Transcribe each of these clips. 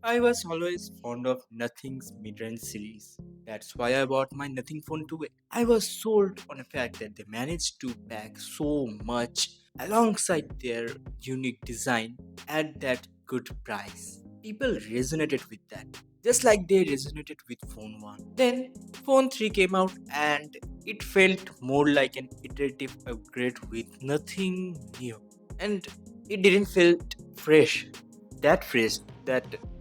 I was always fond of Nothing's midrange series. That's why I bought my Nothing Phone 2A. I was sold on the fact that they managed to pack so much alongside their unique design at that good price. People resonated with that, just like they resonated with Phone 1. Then Phone 3 came out and it felt more like an iterative upgrade with nothing new. And it didn't feel fresh, that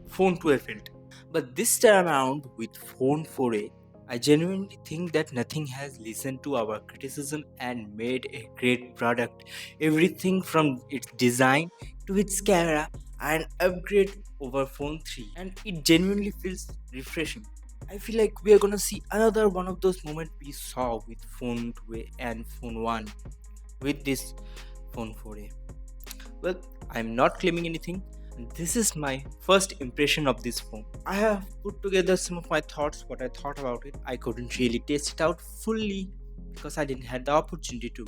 Phone 12 felt. But this time around with Phone 4A, I genuinely think that nothing has listened to our criticism and made a great product. Everything from its design to its camera an upgrade over Phone 3, and it genuinely feels refreshing. I feel like we are gonna see another one of those moments we saw with Phone 2A and Phone 1 with this Phone 4A. Well, I'm not claiming anything. This is my first impression of this phone. I have put together some of my thoughts, what I thought about it. I couldn't really test it out fully because I didn't have the opportunity to.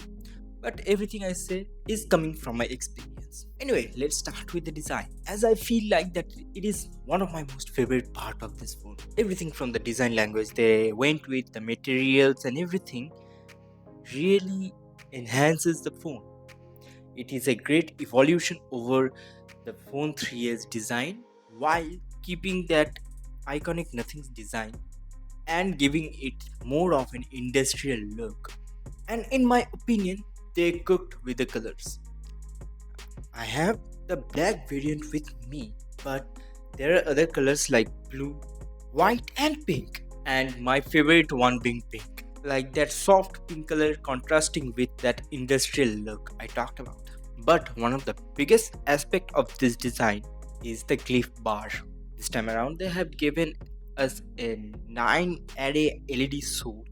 But everything I say is coming from my experience. Anyway, let's start with the design. As I feel like that it is one of my most favorite part of this phone. Everything from the design language they went with, the materials and everything really enhances the phone. It is a great evolution over the Phone 3's design while keeping that iconic Nothing's design and giving it more of an industrial look. And in my opinion, they cooked with the colors. I have the black variant with me, but there are other colors like blue, white, and pink. And my favorite one being pink, like that soft pink color contrasting with that industrial look I talked about. But one of the biggest aspect of this design is the glyph bar. This time around, they have given us a 9 array LED source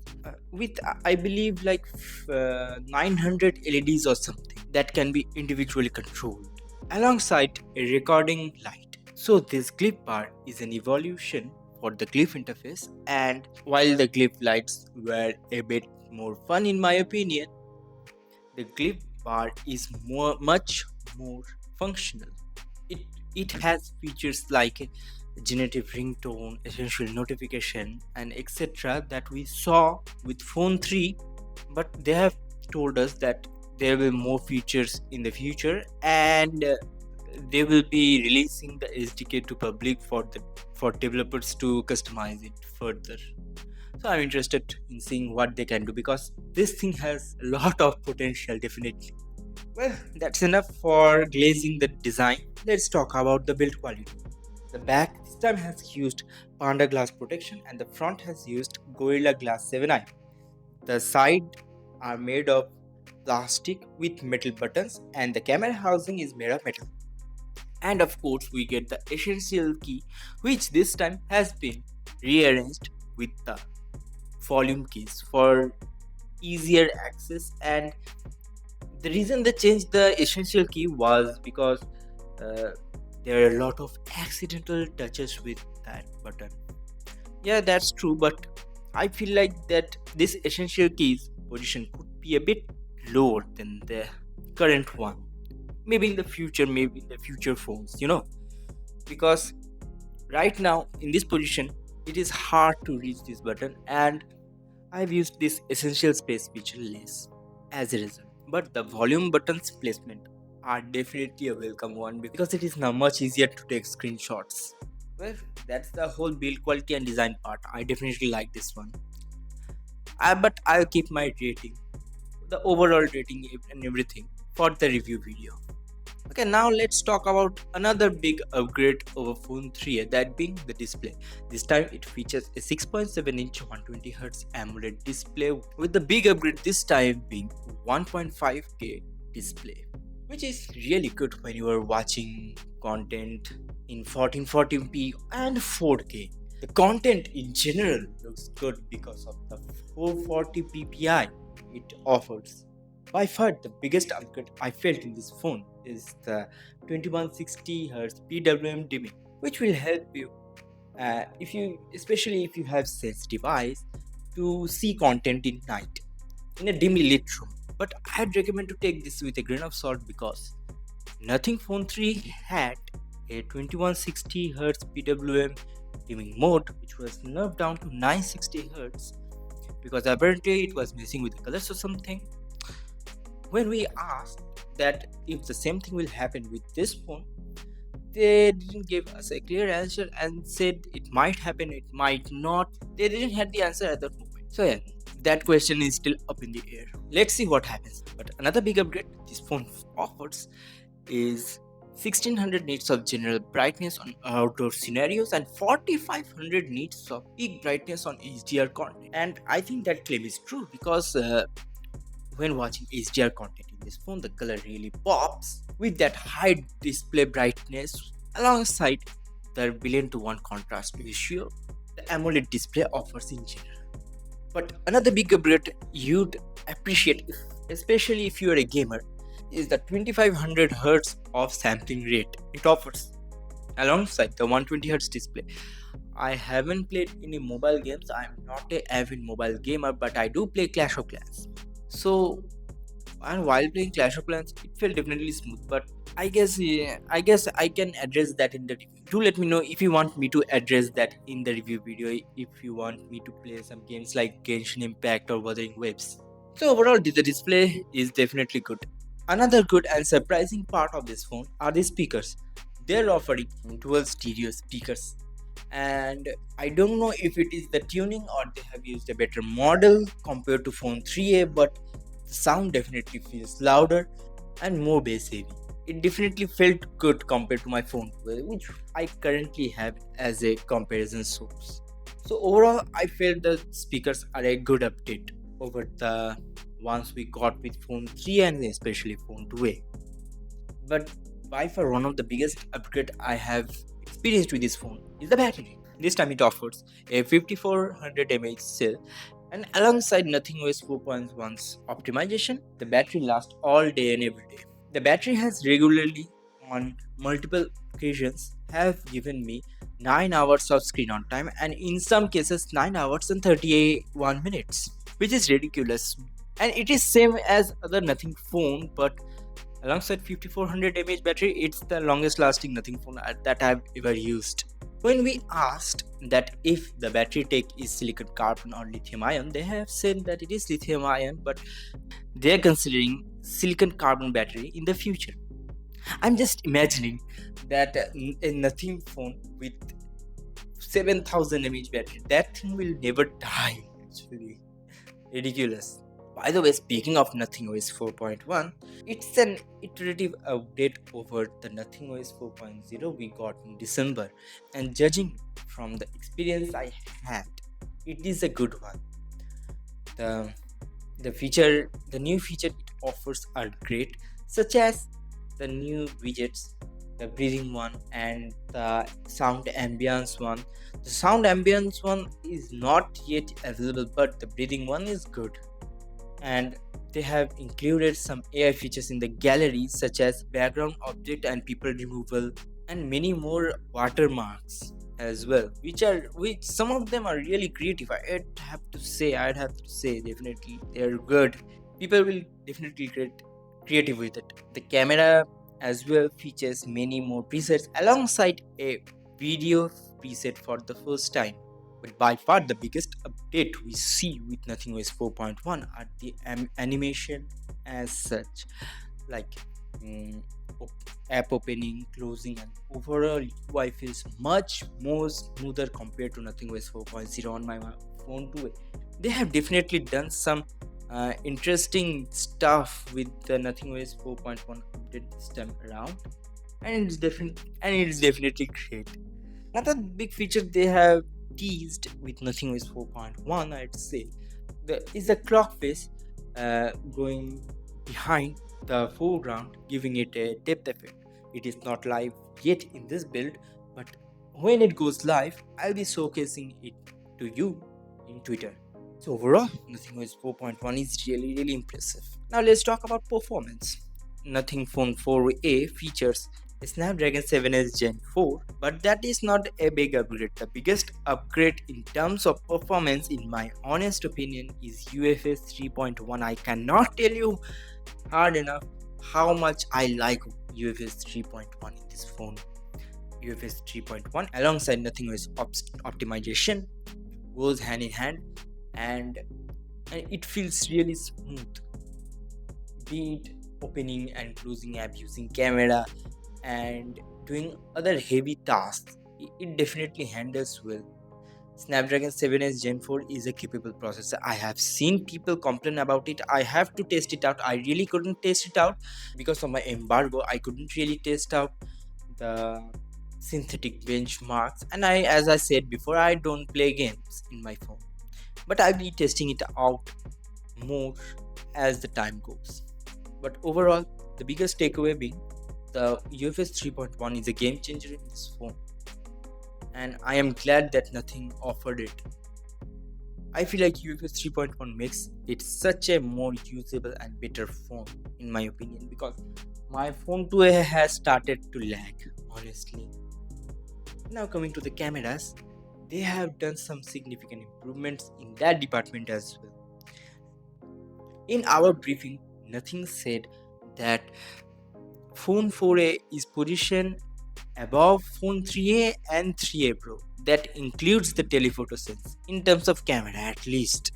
with I believe like 900 LEDs or something that can be individually controlled alongside a recording light. So this glyph bar is an evolution for the glyph interface, and while the glyph lights were a bit more fun in my opinion, the glyph bar is much more functional. It it has features like a generative ringtone, essential notification, and etc. that we saw with Phone 3, but they have told us that there will be more features in the future, and they will be releasing the SDK to public for developers to customize it further. So I'm interested in seeing what they can do because this thing has a lot of potential, definitely. Well, that's enough for glazing the design. Let's talk about the build quality. The back this time has used Panda Glass protection and the front has used Gorilla Glass 7i. The sides are made of plastic with metal buttons and the camera housing is made of metal. And of course, we get the essential key, which this time has been rearranged with the volume keys for easier access. And the reason they changed the essential key was because uh, there are a lot of accidental touches with that button. Yeah, that's true, but I feel like that this essential keys position could be a bit lower than the current one. Maybe in the future phones, because right now in this position it is hard to reach this button, and I've used this essential space feature less as a result. But the volume buttons placement are definitely a welcome one because it is now much easier to take screenshots. Well, that's the whole build quality and design part. I definitely like this one. But I'll keep my rating, the overall rating and everything, for the review video. Okay, now let's talk about another big upgrade over Phone 3, that being the display. This time it features a 6.7-inch 120Hz AMOLED display with the big upgrade this time being 1.5K display, which is really good when you are watching content in 1440p and 4K. The content in general looks good because of the 440 ppi it offers. By far, the biggest upgrade I felt in this phone is the 2160 Hz PWM dimming, which will help you, especially if you have sensitive eyes, to see content in night in a dimly lit room. But I'd recommend to take this with a grain of salt because Nothing Phone 3 had a 2160Hz PWM dimming mode, which was nerfed down to 960Hz because apparently it was messing with the colors or something. When we asked that if the same thing will happen with this phone, they didn't give us a clear answer and said it might happen, it might not. They didn't have the answer at that moment. So yeah, that question is still up in the air. Let's see what happens. But another big upgrade this phone offers is 1600 nits of general brightness on outdoor scenarios and 4500 nits of peak brightness on HDR content. And I think that claim is true because when watching HDR content in this phone, the color really pops with that high display brightness alongside the billion-to-1 contrast ratio the AMOLED display offers in general. But another big upgrade you'd appreciate, especially if you're a gamer, is the 2500 Hz of sampling rate it offers alongside the 120 Hz display. I haven't played any mobile games. I'm not a avid mobile gamer, but I do play Clash of Clans. So, and while playing Clash of Clans, it felt definitely smooth. But I guess, yeah, I can address that in the review. Do let me know if you want me to address that in the review video. If you want me to play some games like Genshin Impact or Wuthering Waves. So overall, the display is definitely good. Another good and surprising part of this phone are the speakers. They're offering dual stereo speakers, and I don't know if it is the tuning or they have used a better model compared to phone 3A, but the sound definitely feels louder and more bass heavy. It definitely felt good compared to my phone 2A, which I currently have as a comparison source. So overall, I felt the speakers are a good update over the ones we got with phone 3 and especially phone 2A. But by far one of the biggest upgrade I have experienced with this phone is the battery. This time it offers a 5400 mAh cell, and alongside Nothing OS 4.1's optimization, the battery lasts all day and every day. The battery has regularly, on multiple occasions, have given me 9 hours of screen on time, and in some cases 9 hours and 31 minutes, which is ridiculous. And it is same as other Nothing phone, but alongside 5400 mAh battery, it's the longest lasting Nothing phone that I've ever used. When we asked that if the battery tech is silicon carbon or lithium ion, they have said that it is lithium ion, but they're considering silicon carbon battery in the future. I'm just imagining that a Nothing phone with 7000 mAh battery, that thing will never die. Actually, ridiculous. By the way, speaking of Nothing OS 4.1, it's an iterative update over the Nothing OS 4.0 we got in December, and judging from the experience I had, it is a good one. The the new feature it offers are great, such as the new widgets, the breathing one, and the sound ambience one. The sound ambience one is not yet available, but the breathing one is good. And they have included some AI features in the gallery, such as background object and people removal, and many more watermarks as well, which some of them are really creative. I'd have to say definitely they're good. People will definitely get creative with it. The camera as well features many more presets alongside a video preset for the first time. But by far the biggest update we see with Nothing OS 4.1 are the animation as such, like app opening, closing, and overall UI feels much more smoother compared to Nothing OS 4.0 on my phone 2. They have definitely done some interesting stuff with the Nothing OS 4.1 update this time around, and it's definitely great. Another big feature they have teased with Nothing OS 4.1, I'd say, is the clock face going behind the foreground, giving it a depth effect. It is not live yet in this build, but when it goes live, I'll be showcasing it to you in Twitter. So overall, Nothing OS 4.1 is really impressive. Now let's talk about performance. Nothing Phone 4A features a Snapdragon 7S Gen 4, but that is not a big upgrade. The biggest upgrade in terms of performance, in my honest opinion, is UFS 3.1. I cannot tell you hard enough how much I like UFS 3.1 in this phone. UFS 3.1 alongside nothing OS optimization goes hand in hand, and it feels really smooth, be it opening and closing app using camera and doing other heavy tasks. It definitely handles well. Snapdragon 7s Gen 4 is a capable processor. I have seen people complain about it. I have to test it out. I really couldn't test it out because of my embargo. I couldn't really test out the synthetic benchmarks. And as I said before, I don't play games in my phone. But I'll be testing it out more as the time goes. But overall, the biggest takeaway being the UFS 3.1 is a game changer in this phone, and I am glad that nothing offered it. I feel like UFS 3.1 makes it such a more usable and better phone, in my opinion, because my phone too has started to lag, honestly. Now, coming to the cameras, they have done some significant improvements in that department as well. In our briefing, nothing said that phone 4A is positioned above phone 3A and 3A Pro. That includes the telephoto sense in terms of camera, at least.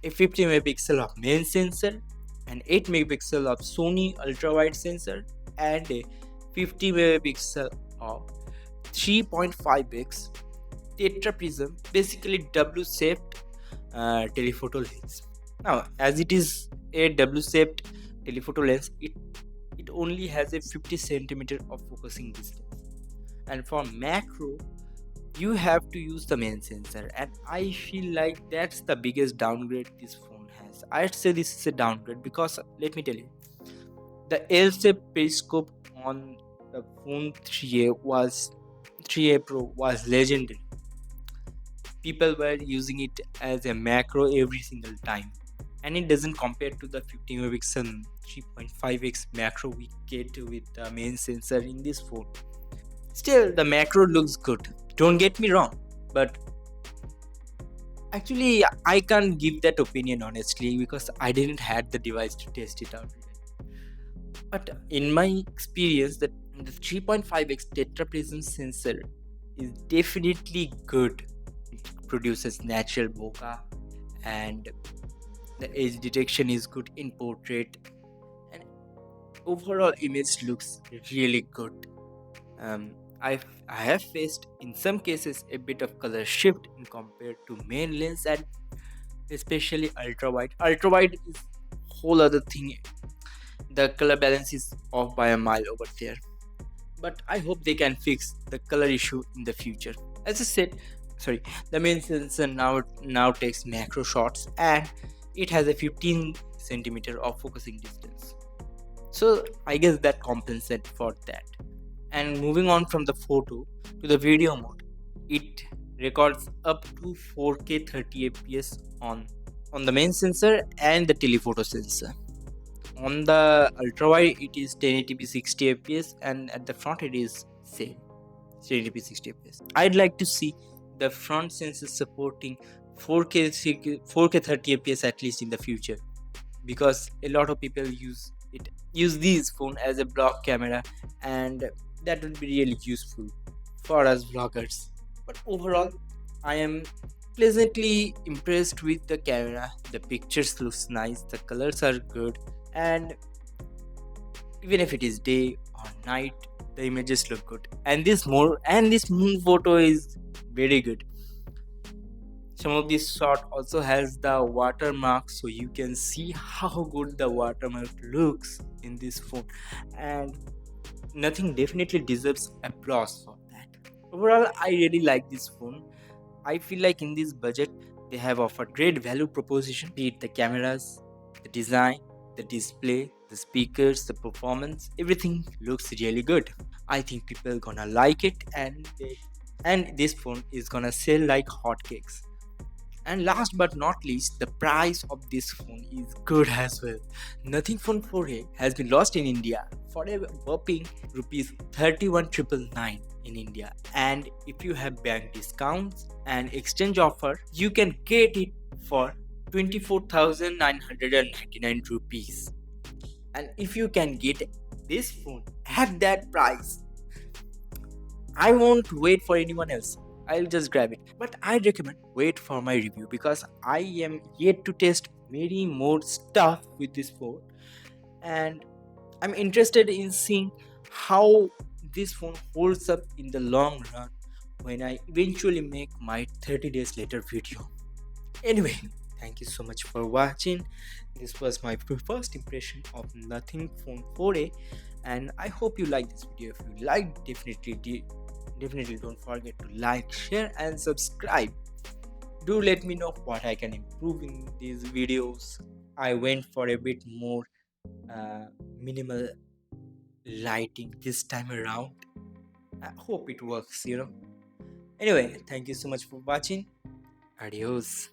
A 50 megapixel of main sensor, an 8 megapixel of Sony ultra wide sensor, and a 50 megapixel of 3.5x tetra prism, basically W shaped telephoto lens. Now, as it is a W shaped telephoto lens, it only has a 50 centimeter of focusing distance. And for macro, you have to use the main sensor, and I feel like that's the biggest downgrade this phone has. I'd say this is a downgrade because let me tell you, the L-shaped periscope on the phone 3A Pro was legendary. People were using it as a macro every single time, and it doesn't compare to the 50 megapixel 3.5x macro we get with the main sensor in this phone. Still, the macro looks good, don't get me wrong, but actually I can't give that opinion honestly because I didn't had the device to test it out yet. But in my experience, the 3.5x tetraprism sensor is definitely good. It produces natural bokeh, and the edge detection is good in portrait, and overall image looks really good. I have faced in some cases a bit of color shift in compared to main lens, and especially ultra wide. Ultra wide is whole other thing. The color balance is off by a mile over there. But I hope they can fix the color issue in the future. As I said, the main sensor now takes macro shots, and it has a 15 centimeter of focusing distance. So I guess that compensates for that. And moving on from the photo to the video mode, it records up to 4K 30 fps on the main sensor and the telephoto sensor. On the ultra wide it is 1080p 60 fps, and at the front it is same 1080p 60 fps. I'd like to see the front sensor supporting 4K 30 fps at least in the future, because a lot of people use these phone as a block camera, and that would be really useful for us vloggers. But overall, I am pleasantly impressed with the camera. The pictures looks nice, the colors are good, and even if it is day or night, the images look good. And this moon photo is very good. Some of this shot also has the watermark, so you can see how good the watermark looks in this phone, and nothing definitely deserves applause for that. Overall, I really like this phone. I feel like in this budget they have offered great value proposition, be it the cameras, the design, the display, the speakers, the performance, everything looks really good. I think people gonna like it, and this phone is gonna sell like hotcakes. And last but not least, the price of this phone is good as well. Nothing Phone 4A has been launched in India for a whopping rupees 31,999 in India. And if you have bank discounts and exchange offer, you can get it for 24,999 rupees. And if you can get this phone at that price, I won't wait for anyone else. I'll just grab it. But I recommend wait for my review because I am yet to test many more stuff with this phone, and I'm interested in seeing how this phone holds up in the long run when I eventually make my 30 days later video. Anyway, thank you so much for watching. This was my first impression of Nothing Phone 4a, and I hope you like this video. If you like, definitely don't forget to like, share, and subscribe. Do let me know what I can improve in these videos. I went for a bit more uh, minimal lighting this time around. I hope it works. Anyway, thank you so much for watching. Adios.